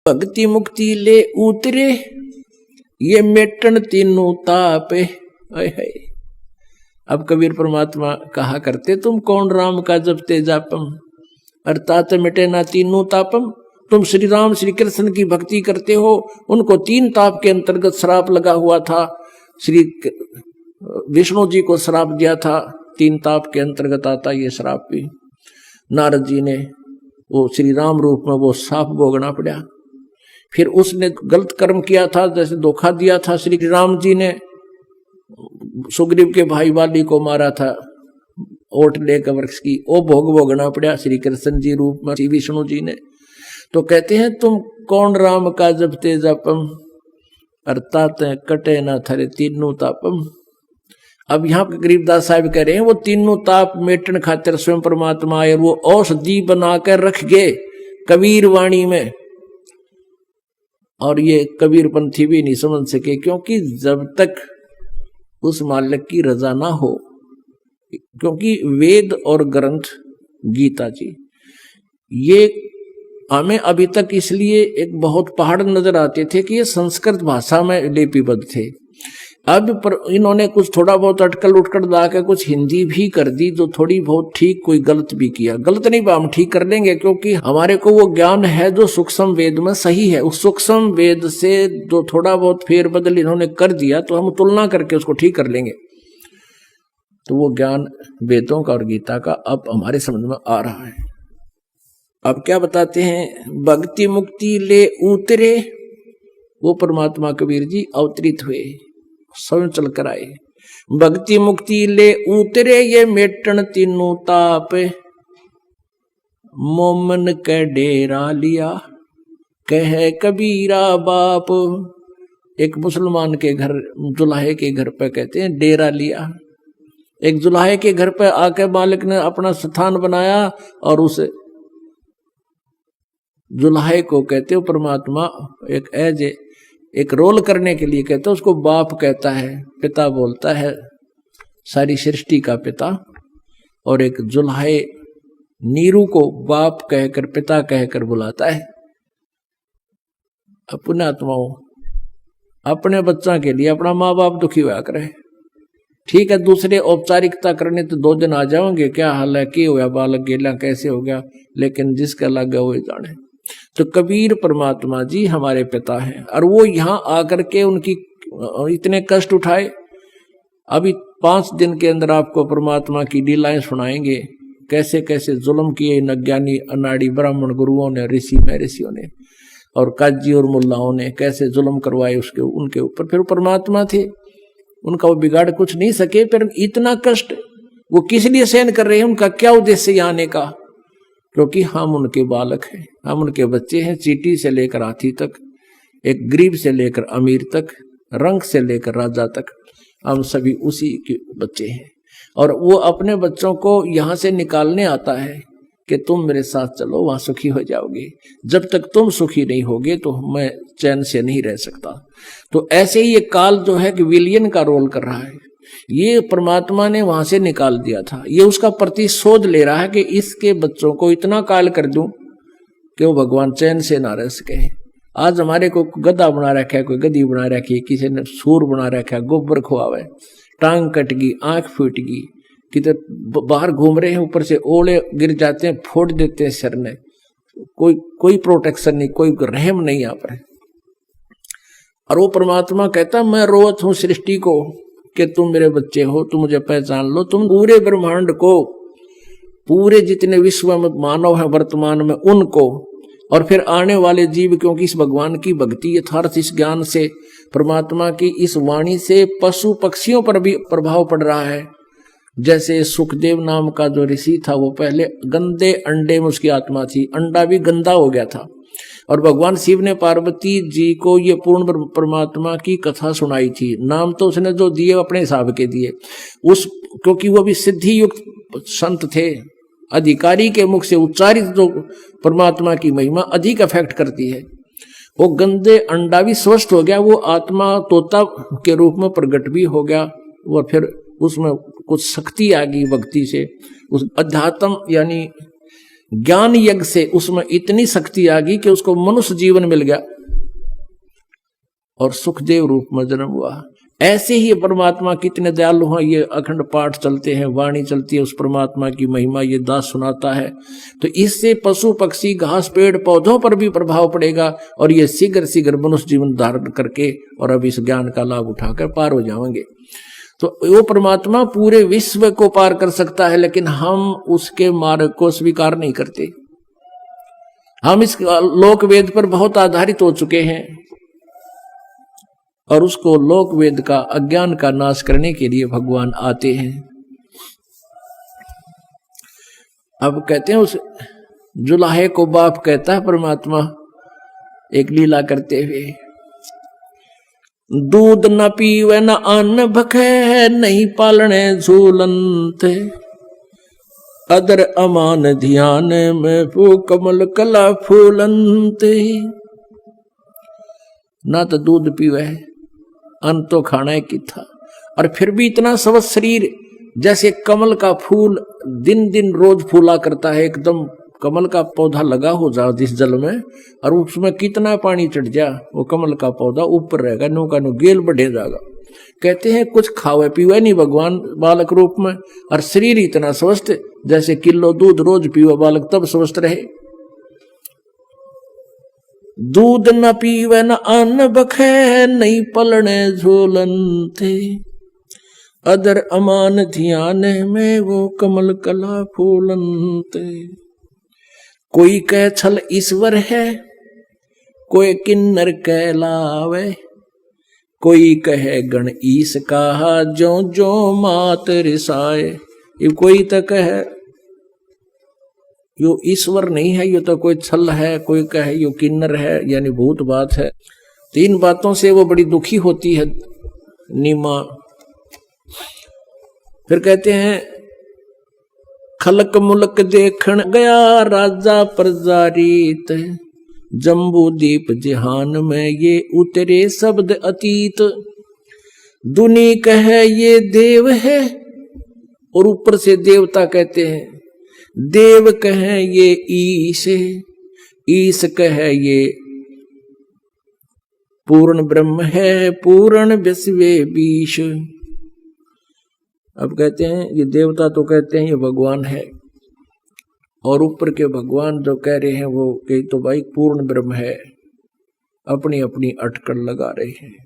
भक्ति मुक्ति ले उतरे ये मेटन तीनों ताप। है अब कबीर परमात्मा कहा करते, तुम कौन राम का जपते जापम अर्थात मिटे ना तीनों तापम। तुम श्री राम श्री कृष्ण की भक्ति करते हो, उनको 3 ताप के अंतर्गत श्राप लगा हुआ था। श्री विष्णु जी को श्राप दिया था, 3 ताप के अंतर्गत आता ये श्राप भी। नारद जी ने वो श्री राम रूप में वो श्राप भोगना पड़ा। फिर उसने गलत कर्म किया था, जैसे धोखा दिया था श्री राम जी ने, सुग्रीव के भाई वाली को मारा था ओट लेकर वृक्ष की, वो भोग भोगना पड़ा श्री कृष्ण जी रूप में श्री विष्णु जी ने। तो कहते हैं तुम कौन राम का जपते जापम अर्थात कटे ना थरे तीनों तापम। अब यहाँ पे गरीबदास साहब कह रहे हैं वो तीनों ताप मेटन खातिर स्वयं परमात्मा आए, वो औषधि बनाकर रख गए कबीर वाणी में। और ये कबीर पंथी भी नहीं समझ सके, क्योंकि जब तक उस मालिक की रजा ना हो, क्योंकि वेद और ग्रंथ गीता जी ये हमें अभी तक इसलिए एक बहुत पहाड़ नजर आते थे कि ये संस्कृत भाषा में लिपिबद्ध थे। अब पर इन्होंने कुछ थोड़ा बहुत अटकल उटकल ला के कुछ हिंदी भी कर दी, जो थोड़ी बहुत ठीक, कोई गलत भी किया। गलत नहीं, हम ठीक कर लेंगे, क्योंकि हमारे को वो ज्ञान है जो सूक्ष्म वेद में सही है। उस सूक्ष्म वेद से जो थोड़ा बहुत फेर बदल इन्होंने कर दिया, तो हम तुलना करके उसको ठीक कर लेंगे। तो वो ज्ञान वेदों का और गीता का अब हमारे समझ में आ रहा है। अब क्या बताते हैं, भक्ति मुक्ति ले उतरे वो परमात्मा कबीर जी अवतरित हुए, स्वयं चल कर आए। भक्ति मुक्ति ले उतरे ये मेटन तीनों ताप, मोमन के डेरा लिया कहे कबीरा बाप। एक मुसलमान के घर, जुलाहे के घर पे कहते हैं डेरा लिया। एक जुलाहे के घर पे आके मालिक ने अपना स्थान बनाया, और उस जुलाहे को कहते हो परमात्मा एक एज एक रोल करने के लिए कहते हैं, उसको बाप कहता है, पिता बोलता है, सारी सृष्टि का पिता। और एक जुल्हे नीरू को बाप कहकर पिता कहकर बुलाता है। अपने आत्माओं अपने बच्चों के लिए अपना माँ बाप दुखी हुआ करे, ठीक है, दूसरे औपचारिकता करने तो 2 दिन आ जाओगे, क्या हाल है, क्या हुआ बालक गेला कैसे हो गया, लेकिन जिसका लगा वो जाने। तो कबीर परमात्मा जी हमारे पिता हैं, और वो यहाँ आकर के उनकी इतने कष्ट उठाए। अभी 5 दिन के अंदर आपको परमात्मा की लीलाएं सुनाएंगे, कैसे कैसे जुल्म किए इन अज्ञानी अनाड़ी ब्राह्मण गुरुओं ने, ऋषियों ने, और काजी और मुल्लाओं ने कैसे जुल्म करवाए उसके उनके ऊपर। फिर परमात्मा थे, उनका वो बिगाड़ कुछ नहीं सके। फिर इतना कष्ट वो किस लिए सहन कर रहे हैं, उनका क्या उद्देश्य यहाँ आने का, क्योंकि हम उनके बालक हैं, हम उनके बच्चे हैं। चींटी से लेकर हाथी तक, एक गरीब से लेकर अमीर तक, रंग से लेकर राजा तक, हम सभी उसी के बच्चे हैं। और वो अपने बच्चों को यहाँ से निकालने आता है कि तुम मेरे साथ चलो, वहां सुखी हो जाओगे। जब तक तुम सुखी नहीं होगे तो मैं चैन से नहीं रह सकता। तो ऐसे ही ये काल जो है कि विलियन का रोल कर रहा है, ये परमात्मा ने वहां से निकाल दिया था। ये उसका प्रतिशोध ले रहा है कि इसके बच्चों को इतना काल कर दूं कि वो भगवान चैन से ना रह सके। आज हमारे को गधा बना रखा है, कोई गधी बना रखी है, किसी ने सूर बना रखा है, गोबर खुआवे, टांग कट गई, आंख फूट गई, किधर बाहर घूम रहे हैं, ऊपर से ओले गिर जाते हैं, फोड़ देते हैं सर ने, कोई प्रोटेक्शन नहीं, कोई रहम नहीं यहाँ पर। और वो परमात्मा कहता मैं रोवत हूँ सृष्टि को कि तुम मेरे बच्चे हो, तुम मुझे पहचान लो। तुम पूरे ब्रह्मांड को, पूरे जितने विश्व में मानव है वर्तमान में, उनको और फिर आने वाले जीव, क्योंकि इस भगवान की भक्ति यथार्थ इस ज्ञान से, परमात्मा की इस वाणी से पशु पक्षियों पर भी प्रभाव पड़ रहा है। जैसे सुखदेव नाम का जो ऋषि था, वो पहले गंदे अंडे में उसकी आत्मा थी, अंडा भी गंदा हो गया था, और भगवान शिव ने पार्वती जी को ये पूर्ण परमात्मा की कथा सुनाई थी। नाम तो उसने जो दिए अपने हिसाब के दिए, उस क्योंकि वो भी सिद्धि युक्त संत थे, अधिकारी के मुख से उच्चारित जो परमात्मा की महिमा अधिक अफेक्ट करती है। वो गंदे अंडा भी स्वस्थ हो गया, वो आत्मा तोता के रूप में प्रकट भी हो गया, और फिर उसमें कुछ शक्ति आ गई भक्ति से। उस अध्यात्म यानी ज्ञान यज्ञ से उसमें इतनी शक्ति आ गई कि उसको मनुष्य जीवन मिल गया और सुखदेव रूप में जन्म हुआ। ऐसे ही परमात्मा कितने दयालु हैं, ये अखंड पाठ चलते हैं, वाणी चलती है, उस परमात्मा की महिमा ये दास सुनाता है, तो इससे पशु पक्षी घास पेड़ पौधों पर भी प्रभाव पड़ेगा और ये शीघ्र शीघ्र मनुष्य जीवन धारण करके और अब इस ज्ञान का लाभ उठाकर पार हो जाएंगे। तो वो परमात्मा पूरे विश्व को पार कर सकता है, लेकिन हम उसके मार्ग को स्वीकार नहीं करते। हम इस लोक वेद पर बहुत आधारित हो चुके हैं और उसको लोक वेद का अज्ञान का नाश करने के लिए भगवान आते हैं। अब कहते हैं उस जुलाहे को बाप कहता है परमात्मा एक लीला करते हुए, दूध न पीवे न अन्न भखे, नहीं पालने झूलंत, अदर अमान ध्यान में वो कमल कला फूलंत। ना तो दूध पीवे है, अन्न तो खाना है कि था, और फिर भी इतना स्वस्थ शरीर, जैसे कमल का फूल दिन दिन रोज फूला करता है। एकदम कमल का पौधा लगा हो जाओ जिस जल में, और उसमें कितना पानी चढ़ जा, वो कमल का पौधा ऊपर रहेगा, नो का नो गेल बढ़े जाएगा। कहते हैं कुछ खावे पीवे नहीं भगवान बालक रूप में, और शरीर इतना स्वस्थ, जैसे किलो दूध रोज पीवे बालक तब स्वस्थ रहे। दूध न पीवे न अन्न बखे, नहीं पलने झूलंते, अदर अमान ध्यान में वो कमल कला फूलंते। कोई कह छल ईश्वर है, कोई किन्नर कहलावे, कोई कहे गण ईश कहा जो जो मात रिसाए। ये कोई तो कहे यो ईश्वर नहीं है, यो तो कोई छल है, कोई कहे यो किन्नर है, यानी भूत बात है। तीन बातों से वो बड़ी दुखी होती है नीमा। फिर कहते हैं खलक मुलक देखण गया राजा प्रजारीत, जम्बू दीप जहान में ये उतरे शब्द अतीत। दुनी कहे ये देव है, और ऊपर से देवता कहते हैं, देव कहे ये ईश है, ईश कहे ये पूर्ण ब्रह्म है, पूर्ण विश्वे बीश। अब कहते हैं ये देवता तो कहते हैं ये भगवान है, और ऊपर के भगवान जो कह रहे हैं वो कहीं तो भाई पूर्ण ब्रह्म है, अपनी अपनी अटकल लगा रहे हैं।